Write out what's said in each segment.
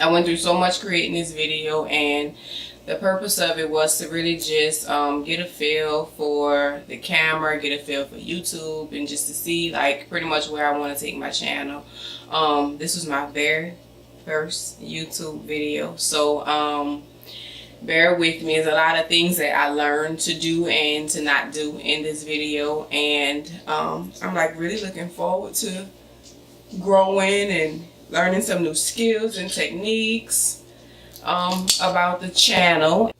I went through so much creating this video, and the purpose of it was to really just get a feel for the camera, get a feel for YouTube, and just to see like pretty much where I want to take my channel. This was my very first YouTube video, so bear with me. There's a lot of things that I learned to do and to not do in this video, and I'm like really looking forward to growing and learning some new skills and techniques about the channel.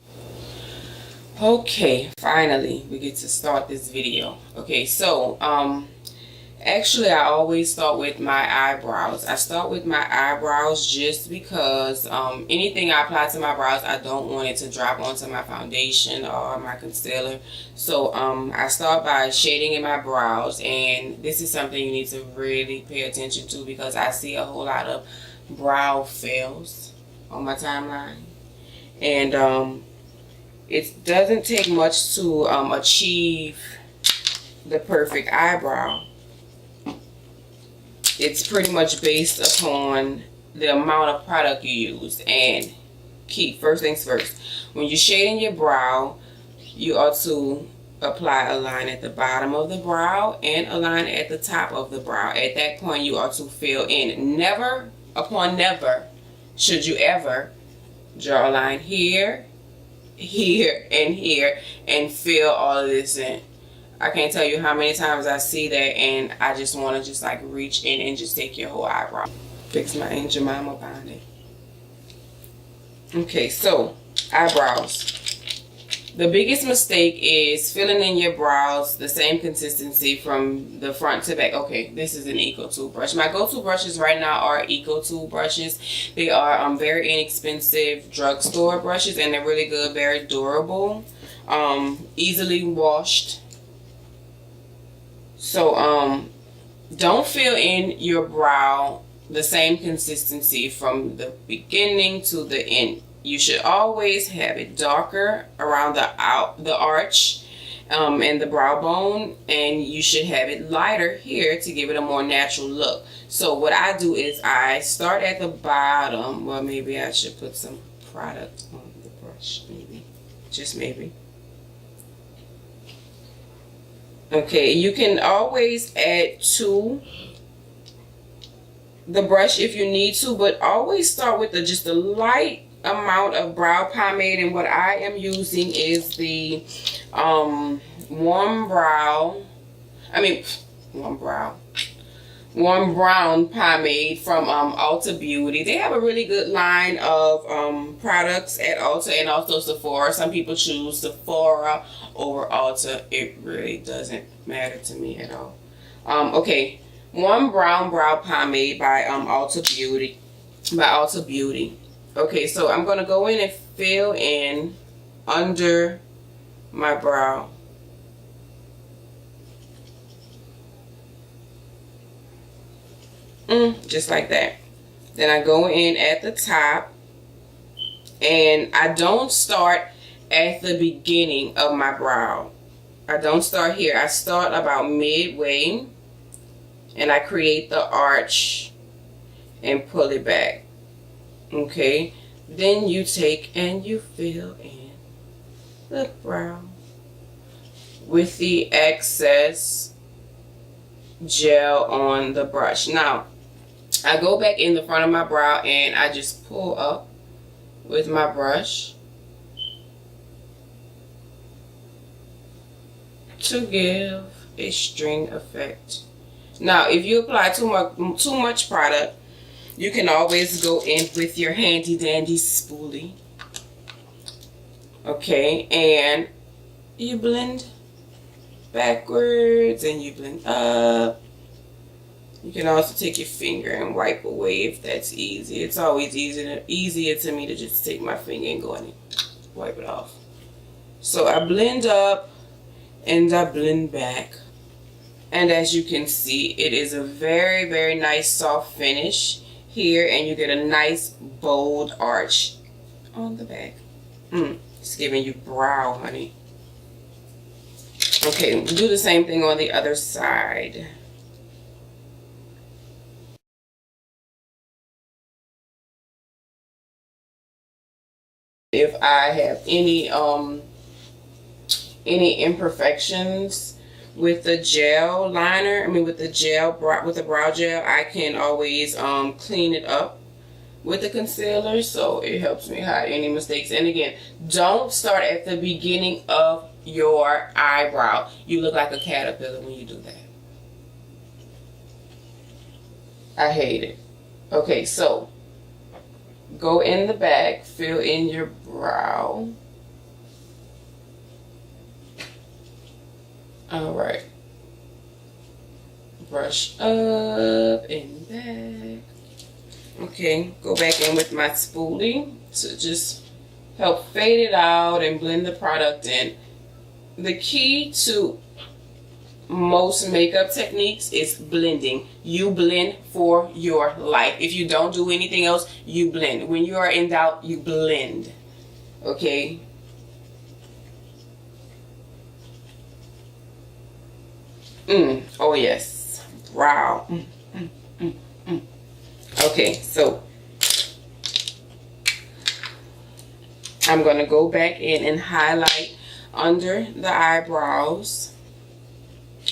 Okay, finally we get to start this video. Okay, so actually I always start with my eyebrows. I start with my eyebrows just because anything I apply to my brows, I don't want it to drop onto my foundation or my concealer. So I start by shading in my brows, and this is something you need to really pay attention to because I see a whole lot of brow fails on my timeline, and it doesn't take much to achieve the perfect eyebrow. It's pretty much based upon the amount of product you use. And first things first, when you're shading your brow, you ought to apply a line at the bottom of the brow and a line at the top of the brow. At that point, you ought to fill in. Never upon never should you ever draw a line here, here, and here and fill all of this in. I can't tell you how many times I see that, and I just want to just like reach in and just take your whole eyebrow. Fix my angel mama behind it. Okay, so eyebrows. The biggest mistake is filling in your brows the same consistency from the front to back. Okay, this is an Eco Tool brush. My go-to brushes right now are Eco Tool brushes. They are very inexpensive drugstore brushes, and they're really good, very durable, easily washed. So don't fill in your brow the same consistency from the beginning to the end. You should always have it darker around the arch and the brow bone, and you should have it lighter here to give it a more natural look. So what I do is I start at the bottom. Well, maybe I should put some product on the brush, maybe, just maybe. Okay, you can always add to the brush if you need to, but always start with just a light amount of brow pomade. And what I am using is the warm brown pomade from Ulta Beauty. They have a really good line of products at Ulta and also Sephora. Some people choose Sephora over Ulta. It really doesn't matter to me at all. Okay, warm brown brow pomade by Ulta Beauty. Okay, so I'm gonna go in and fill in under my brow. Just like that. Then I go in at the top, and I don't start at the beginning of my brow. I don't start here. I start about midway, and I create the arch and pull it back. Okay, then you take and you fill in the brow with the excess gel on the brush. Now I go back in the front of my brow and I just pull up with my brush to give a string effect. Now if you apply too much product, you can always go in with your handy dandy spoolie. Okay, and you blend backwards and you blend up. You can also take your finger and wipe away if that's easy. It's always easier to me to just take my finger and go in and wipe it off. So I blend up and I blend back. And as you can see, it is a very, very nice soft finish here, and you get a nice bold arch on the back. It's giving you brow, honey. Okay, do the same thing on the other side. if I have any imperfections with the gel liner, I mean with the brow gel, I can always clean it up with the concealer, so it helps me hide any mistakes. And again, don't start at the beginning of your eyebrow. You look like a caterpillar when you do that. I hate it. Okay, so go in the back, fill in your brow. Alright. Brush up and back. Okay, go back in with my spoolie to just help fade it out and blend the product in. The key to most makeup techniques is blending. You blend for your life. If you don't do anything else, you blend. When you are in doubt, you blend. Okay? Oh yes. Wow. Okay, so I'm going to go back in and highlight under the eyebrows.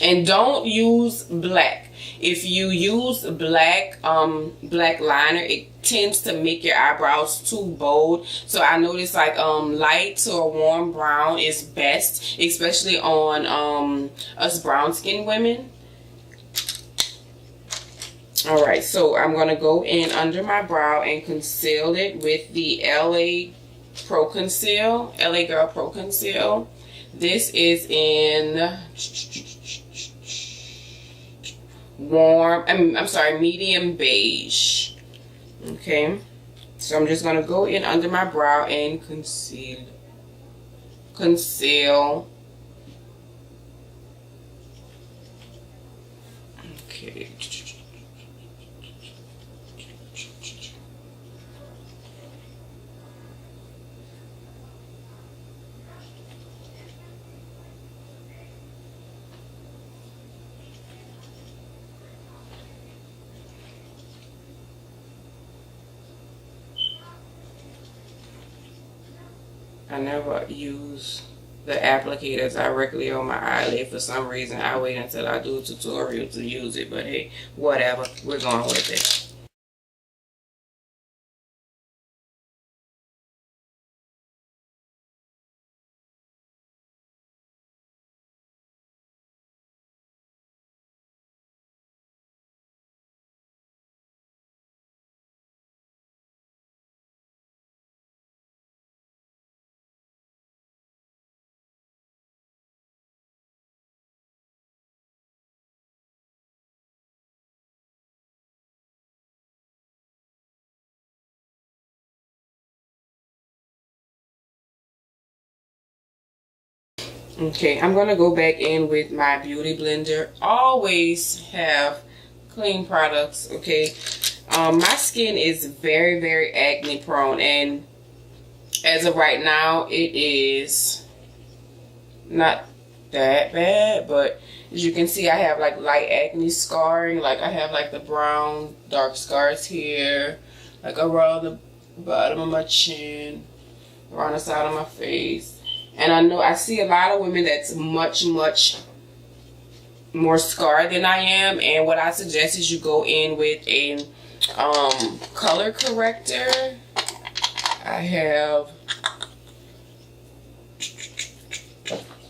And don't use black. If you use black liner, it tends to make your eyebrows too bold. So I notice like light to a warm brown is best, especially on us brown skinned women. Alright, so I'm going to go in under my brow and conceal it with the LA Pro Conceal, LA Girl Pro Conceal. This is in medium beige. Okay, so I'm just going to go in under my brow and conceal. Okay. I never use the applicator directly on my eyelid. For some reason, I wait until I do a tutorial to use it. But hey, whatever. We're going with it. Okay, I'm going to go back in with my beauty blender. Always have clean products, okay? My skin is very, very acne prone, and as of right now, it is not that bad, but as you can see, I have like light acne scarring. Like I have like the brown dark scars here, like around the bottom of my chin, around the side of my face. And I know I see a lot of women that's much more scarred than I am, and what I suggest is you go in with a color corrector. I have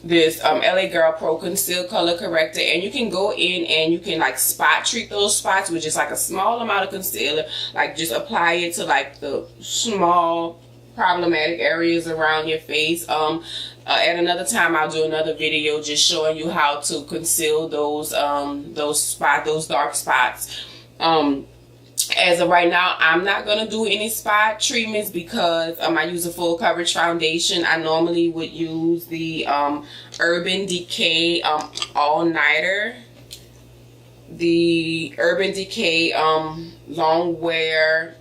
this LA Girl Pro Conceal Color Corrector, and you can go in and you can like spot treat those spots with just like a small amount of concealer. Like just apply it to like the small problematic areas around your face. At another time, I'll do another video just showing you how to conceal those dark spots. As of right now, I'm not going to do any spot treatments because I use a full coverage foundation. I normally would use the Urban Decay All Nighter. The Urban Decay Long Wear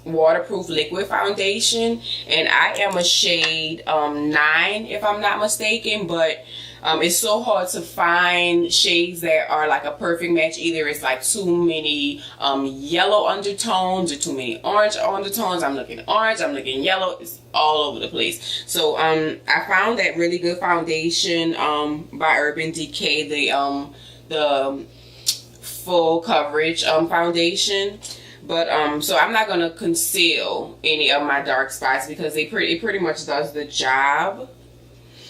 Waterproof Liquid Foundation. And I am a shade 9 if I'm not mistaken. But It's so hard to find shades that are like a perfect match. Either it's like too many yellow undertones or too many orange undertones. I'm looking orange, I'm looking yellow. It's all over the place. So I found that really good foundation by Urban Decay, the full coverage foundation. But so I'm not gonna conceal any of my dark spots because it pretty much does the job.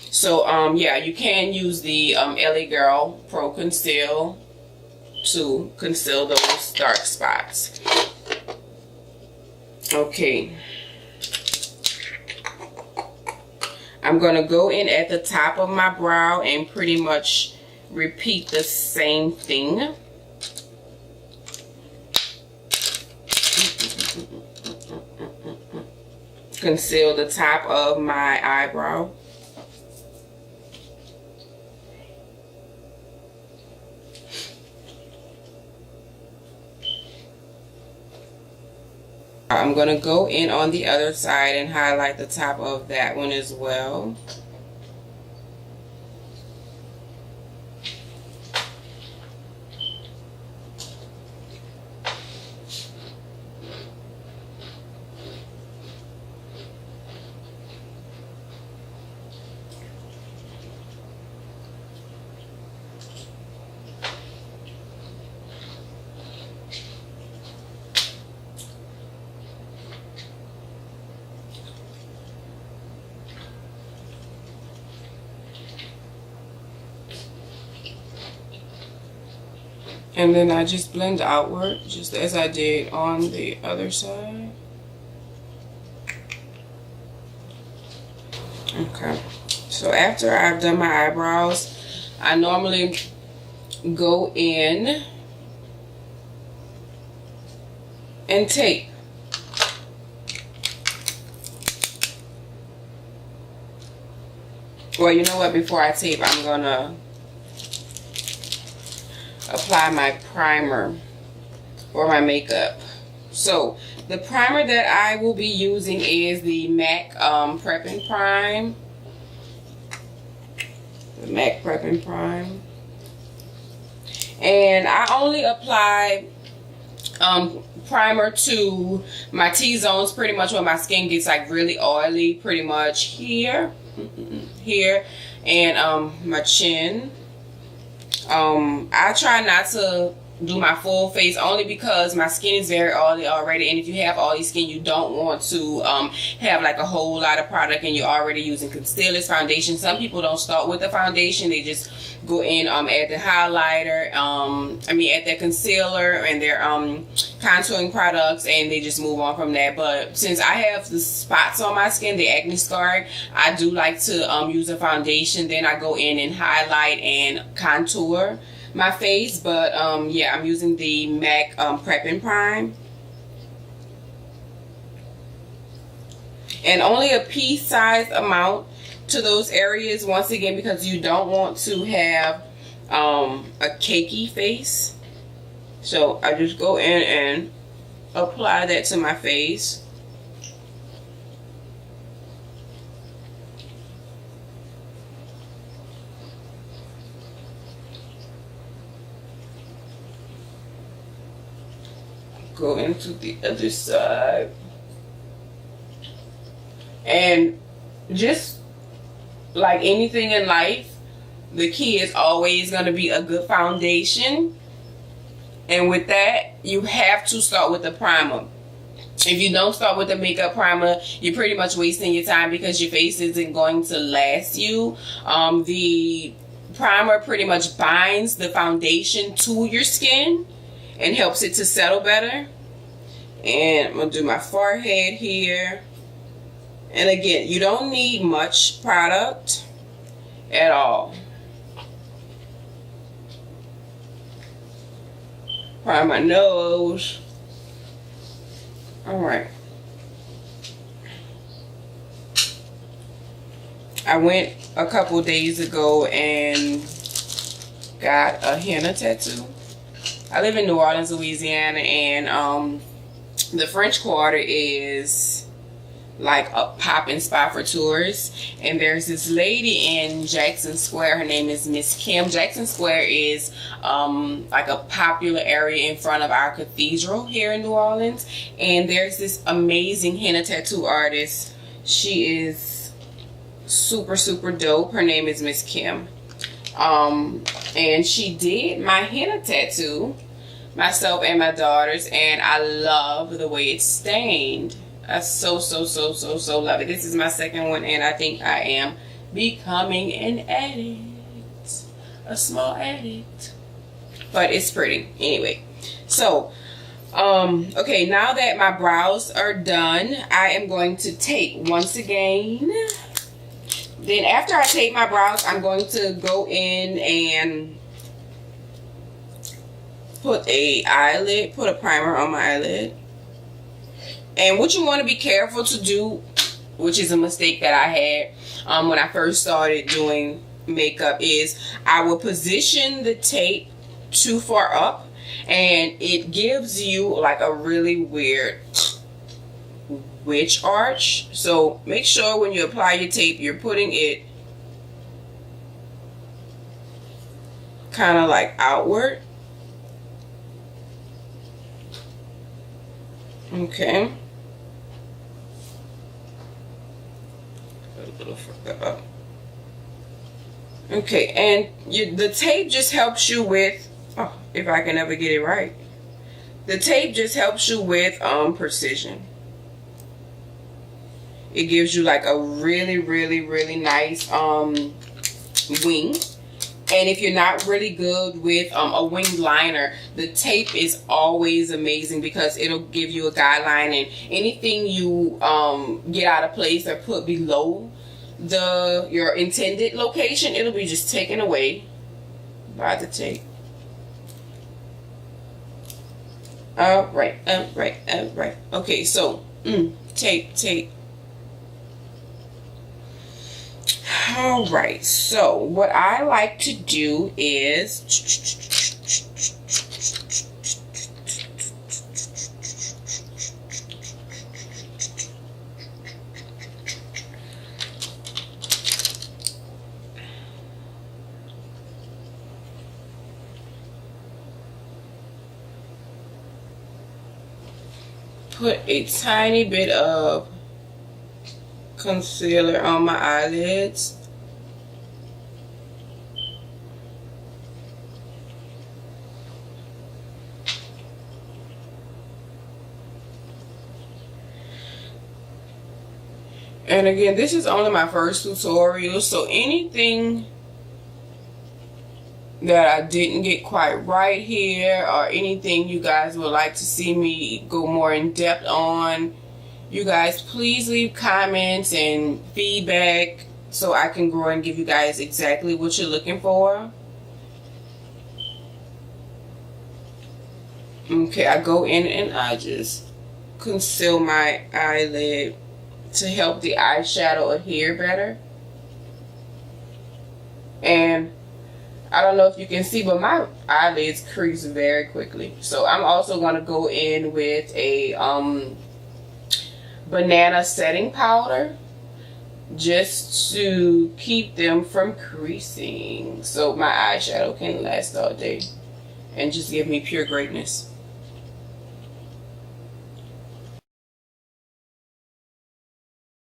So yeah, you can use the LA Girl Pro Conceal to conceal those dark spots. Okay, I'm gonna go in at the top of my brow and pretty much repeat the same thing. Conceal the top of my eyebrow. I'm going to go in on the other side and highlight the top of that one as well. And then I just blend outward, just as I did on the other side. Okay, so after I've done my eyebrows, I normally go in and tape. Well, you know what, before I tape, I'm gonna apply my primer or my makeup. So the primer that I will be using is the MAC Prep and Prime. The MAC Prep and Prime. And I only apply primer to my T-zones, pretty much when my skin gets like really oily, pretty much here, here, and my chin. I try not to do my full face only because my skin is very oily already, and if you have oily skin, you don't want to have like a whole lot of product and you're already using concealers, foundation. Some people don't start with the foundation, they just go in add the highlighter, add their concealer and their contouring products, and they just move on from that. But since I have the spots on my skin, the acne scarring, I do like to use a foundation, then I go in and highlight and contour my face. But yeah, I'm using the MAC Prep and Prime, and only a pea-sized amount to those areas, once again, because you don't want to have a cakey face. So I just go in and apply that to my face. Go into the other side. And just like anything in life, the key is always going to be a good foundation. And with that, you have to start with the primer. If you don't start with the makeup primer, you're pretty much wasting your time because your face isn't going to last you. The primer pretty much binds the foundation to your skin and helps it to settle better. And I'm going to do my forehead here. And again, you don't need much product at all. Prime my nose. Alright. I went a couple days ago and got a henna tattoo. I live in New Orleans, Louisiana, and the French Quarter is like a poppin' spot for tourists. And there's this lady in Jackson Square. Her name is Miss Kim. Jackson Square is like a popular area in front of our cathedral here in New Orleans. And there's this amazing henna tattoo artist. She is super, super dope. Her name is Miss Kim. And she did my henna tattoo, myself and my daughters, and I love the way it's stained. I so love it. This is my second one, and I think I am becoming an addict, a small addict, but it's pretty anyway. So okay, now that my brows are done, I am going to take, once again, then after I tape my brows, I'm going to go in and put a primer on my eyelid. And what you want to be careful to do, which is a mistake that I had when I first started doing makeup, is I will position the tape too far up, and it gives you like a really weird witch arch. So make sure when you apply your tape, you're putting it kind of like outward. Okay. A little further up. Okay, and the tape just helps you with, if I can ever get it right, the tape just helps you with precision. It gives you like a really nice wing. And if you're not really good with a winged liner, the tape is always amazing because it'll give you a guideline, and anything you get out of place or put below your intended location, it'll be just taken away by the tape. Alright. Okay, so tape. Alright, so what I like to do is put a tiny bit of concealer on my eyelids. And again, this is only my first tutorial, so anything that I didn't get quite right here, or anything you guys would like to see me go more in depth on, you guys please leave comments and feedback so I can grow and give you guys exactly what you're looking for. Okay, I go in and I just conceal my eyelid to help the eyeshadow adhere better. And I don't know if you can see, but my eyelids crease very quickly. So I'm also going to go in with a banana setting powder just to keep them from creasing, so my eyeshadow can last all day and just give me pure greatness.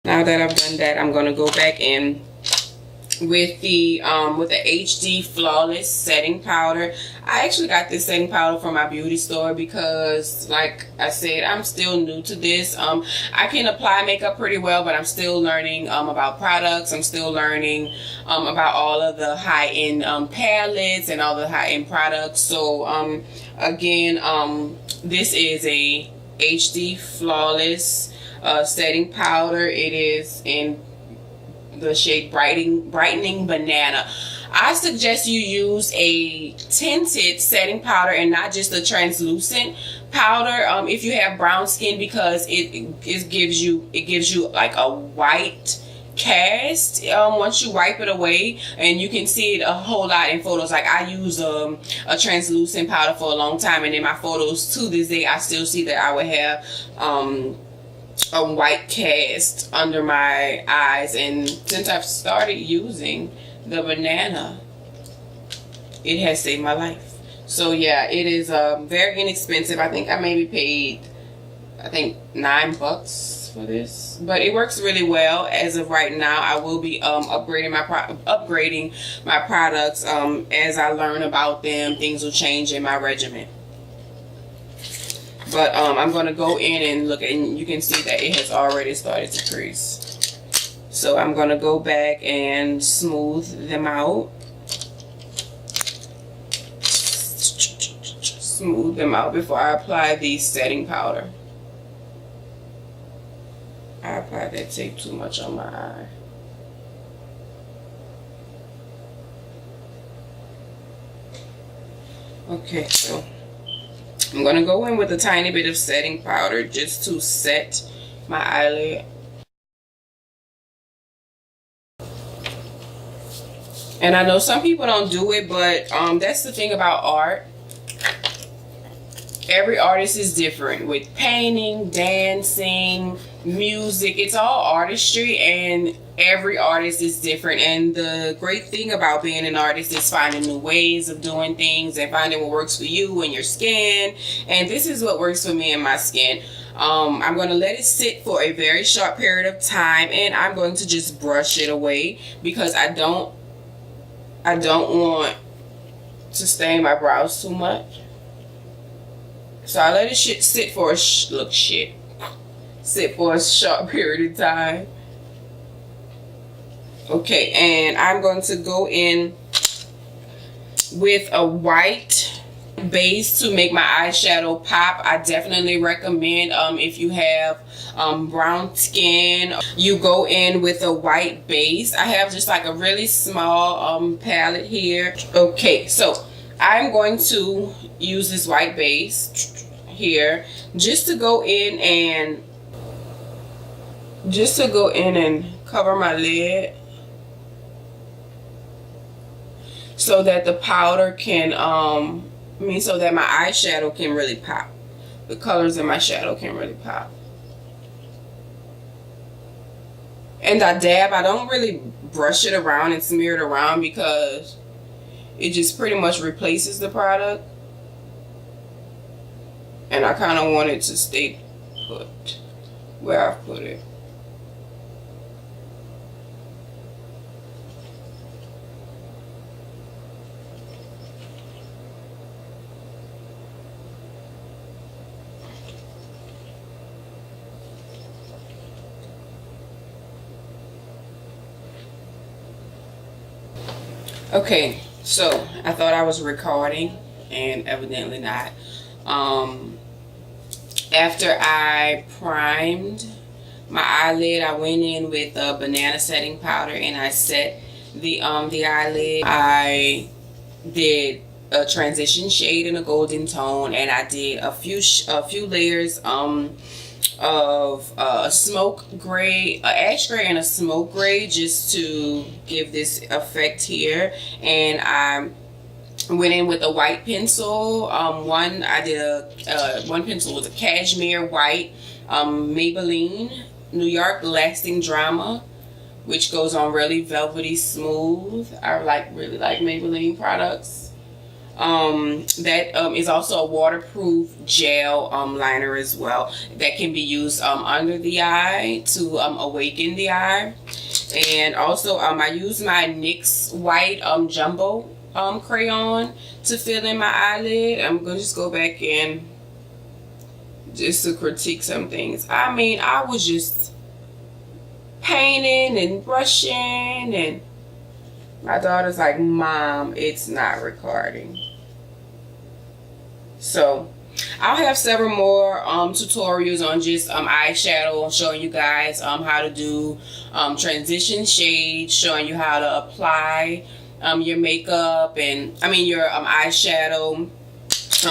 Now that I've done that, I'm going to go back in with the HD Flawless setting powder. I actually got this setting powder from my beauty store because, like I said, I'm still new to this. I can apply makeup pretty well, but I'm still learning about products. I'm still learning about all of the high-end palettes and all the high-end products. So again, this is a HD Flawless setting powder. It is in the shade brightening banana. I suggest you use a tinted setting powder and not just a translucent powder if you have brown skin, because it gives you like a white cast once you wipe it away, and you can see it a whole lot in photos. Like I use a translucent powder for a long time, and in my photos to this day I still see that I would have a white cast under my eyes, and since I've started using the banana, it has saved my life. So yeah, it is very inexpensive. I think I maybe paid, I think $9 for this, but it works really well. As of right now, I will be upgrading my products as I learn about them. Things will change in my regimen. But I'm going to go in and look, and you can see that it has already started to crease. So I'm going to go back and smooth them out. Smooth them out before I apply the setting powder. I applied that tape too much on my eye. Okay, so I'm going to go in with a tiny bit of setting powder just to set my eyelid. And I know some people don't do it, but that's the thing about art. Every artist is different with painting, dancing, music. It's all artistry, and every artist is different. And the great thing about being an artist is finding new ways of doing things and finding what works for you and your skin. And this is what works for me and my skin. I'm going to let it sit for a very short period of time, and I'm going to just brush it away because I don't want to stain my brows too much. So I let it sit for a short period of time. Okay, and I'm going to go in with a white base to make my eyeshadow pop. I definitely recommend if you have brown skin, you go in with a white base. I have just like a really small palette here. Okay, so I'm going to use this white base here just to go in and cover my lid so that the powder can so that my eyeshadow can really pop. The colors in my shadow can really pop. And I don't really brush it around and smear it around because it just pretty much replaces the product. And I kind of want it to stay put where I've put it. Okay, so I thought I was recording, and evidently not. After I primed my eyelid, I went in with a banana setting powder and I set the eyelid. I did a transition shade in a golden tone, and I did a few layers of smoke gray, ash gray and a smoke gray, just to give this effect here. And I went in with a white pencil. One pencil was a cashmere white Maybelline New York Lasting Drama, which goes on really velvety smooth. I really like Maybelline products. That is also a waterproof gel liner as well that can be used under the eye to awaken the eye. And also I use my NYX white jumbo crayon to fill in my eyelid. I'm gonna just go back in just to critique some things. I mean, I was just painting and brushing, and my daughter's like, "Mom, it's not recording." So I'll have several more tutorials on just eyeshadow, showing you guys how to do transition shades, showing you how to apply your makeup and your eyeshadow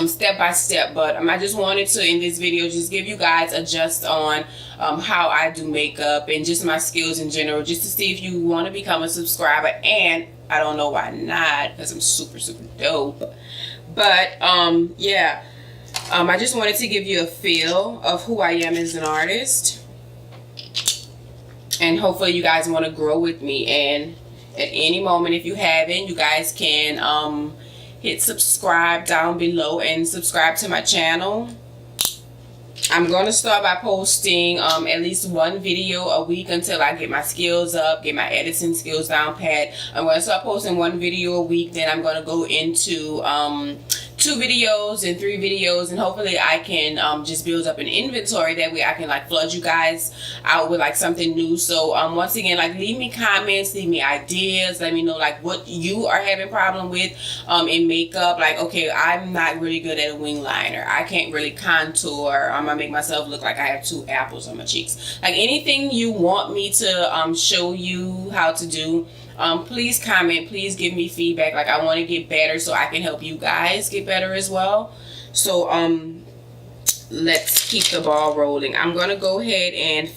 step by step. But I just wanted to, in this video, just give you guys a gist on how I do makeup and just my skills in general, just to see if you want to become a subscriber. And I don't know why not, because I'm super dope. But yeah, I just wanted to give you a feel of who I am as an artist. And hopefully you guys want to grow with me. And at any moment, if you haven't, you guys can hit subscribe down below and subscribe to my channel. I'm going to start by posting at least one video a week until I get my skills up, get my editing skills down pat. I'm going to start posting one video a week. Then I'm going to go into 2 videos and 3 videos, and hopefully I can just build up an inventory. That way I can like flood you guys out with like something new. So once again, like leave me comments, leave me ideas, let me know like what you are having problem with in makeup. Like, okay, I'm not really good at a wing liner, I can't really contour, I make myself look like I have 2 apples on my cheeks. Like anything you want me to show you how to do, please comment, please give me feedback. Like I want to get better so I can help you guys get better as well. So let's keep the ball rolling. I'm gonna go ahead and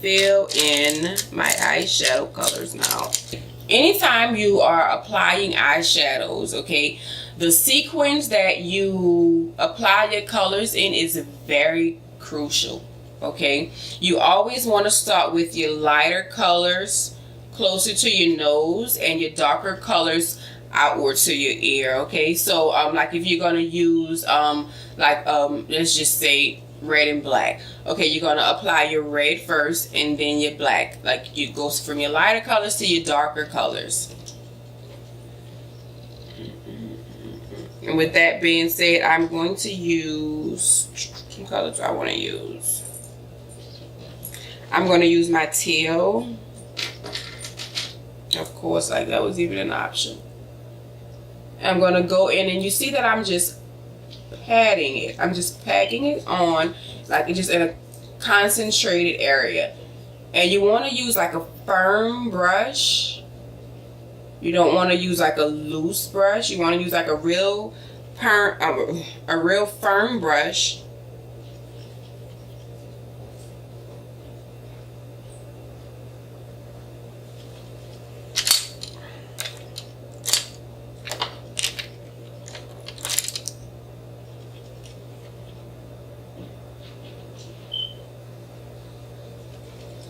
fill in my eyeshadow colors now. Anytime you are applying eyeshadows, okay, the sequence that you apply your colors in is very crucial. Okay, you always want to start with your lighter colors closer to your nose and your darker colors outward to your ear. Okay, so like if you're gonna use let's just say red and black, okay, you're gonna apply your red first and then your black. Like you go from your lighter colors to your darker colors. And with that being said, I'm going to use, what colors do I want to use? I'm going to use my teal. Of course, like that was even an option. I'm going to go in, and you see that I'm just patting it. I'm just packing it on, like it's just in a concentrated area. And you want to use like a firm brush. You don't want to use like a loose brush. You want to use like a real firm brush.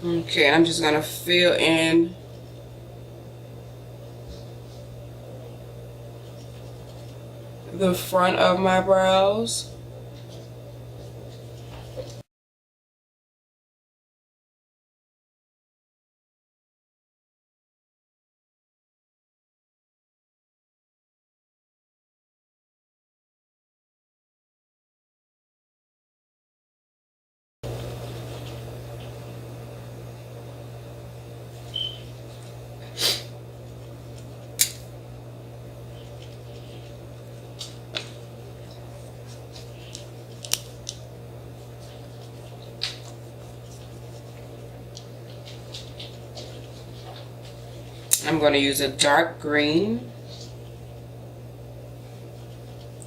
Okay, I'm just gonna fill in the front of my brows. I'm going to use a dark green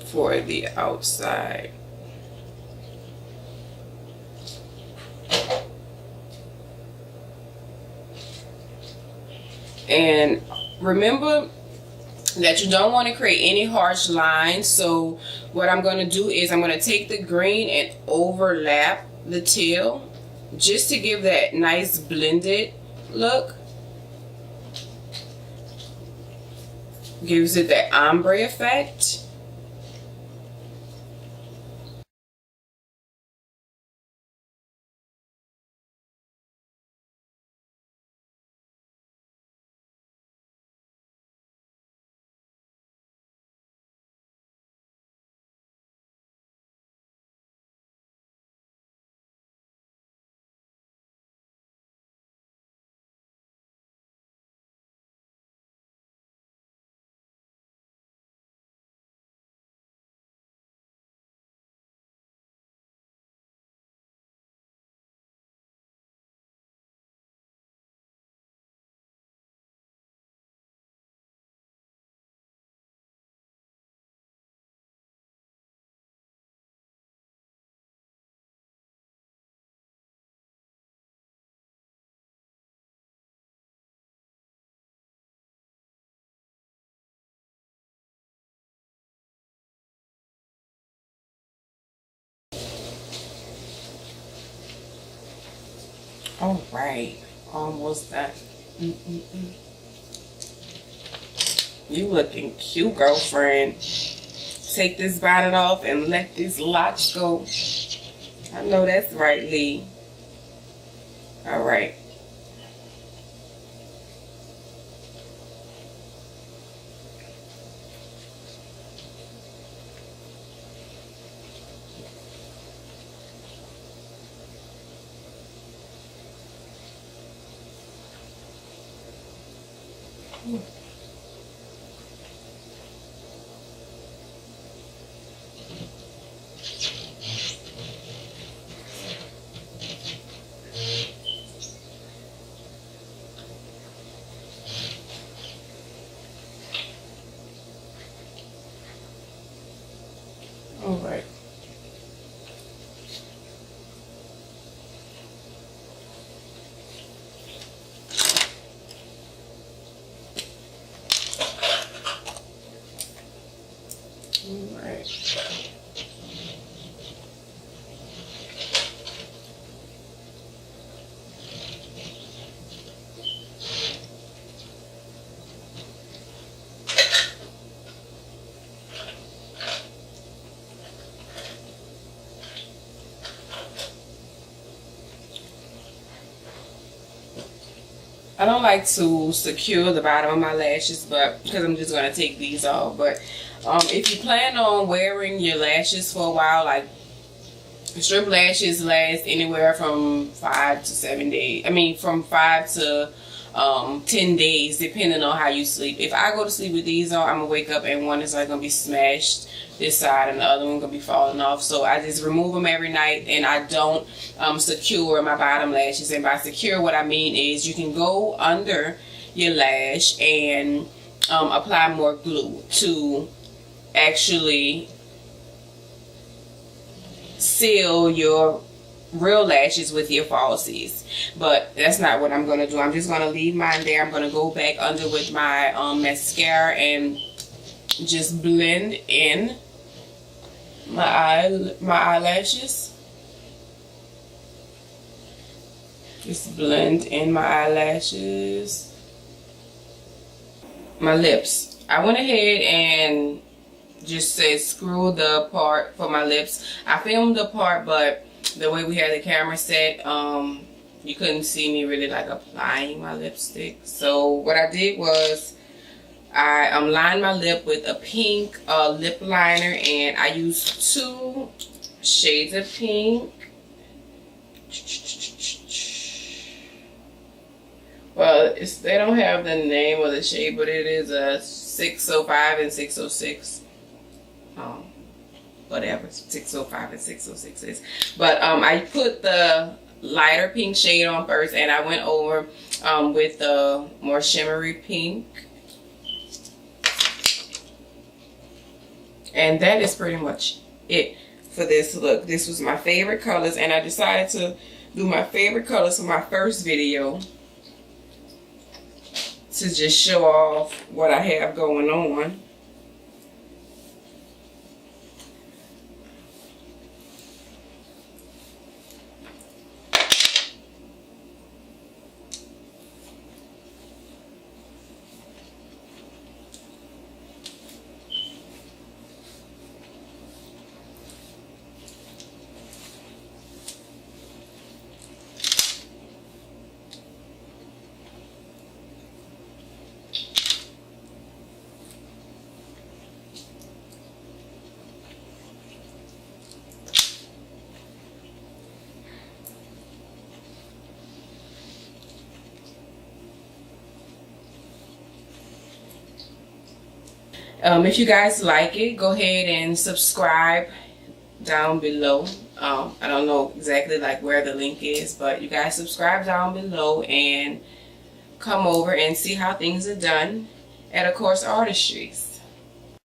for the outside. And remember that you don't want to create any harsh lines. So what I'm going to do is I'm going to take the green and overlap the teal just to give that nice blended look. Gives it that ombre effect. All right. Almost done. You looking cute, girlfriend. Take this bonnet off and let these locks go. I know that's right, Lee. All right. All right. I don't like to secure the bottom of my lashes, but because I'm just going to take these off. But if you plan on wearing your lashes for a while, like strip lashes last anywhere from 5 to 7 days. I mean, from 5 to 10 days, depending on how you sleep. If I go to sleep with these on, I'm going to wake up and one is like going to be smashed this side and the other one going to be falling off. So I just remove them every night, and I don't secure my bottom lashes. And by secure, what I mean is you can go under your lash and apply more glue to actually seal your real lashes with your falsies. But that's not what I'm going to do. I'm just going to leave mine there. I'm going to go back under with my mascara and just blend in my eyelashes. Just blend in my eyelashes. My lips. I went ahead and just said screw the part for my lips. I filmed the part, but the way we had the camera set, you couldn't see me really like applying my lipstick. So what I did was I lined my lip with a pink lip liner, and I used 2 shades of pink. Well, they don't have the name of the shade, but it is a 605 and 606. Whatever 605 and 606 is. But I put the lighter pink shade on first, and I went over with the more shimmery pink. And that is pretty much it for this look. This was my favorite colors, and I decided to do my favorite colors for my first video to just show off what I have going on. If you guys like it, go ahead and subscribe down below. I don't know exactly like where the link is, but you guys subscribe down below and come over and see how things are done at, of course, Artistry.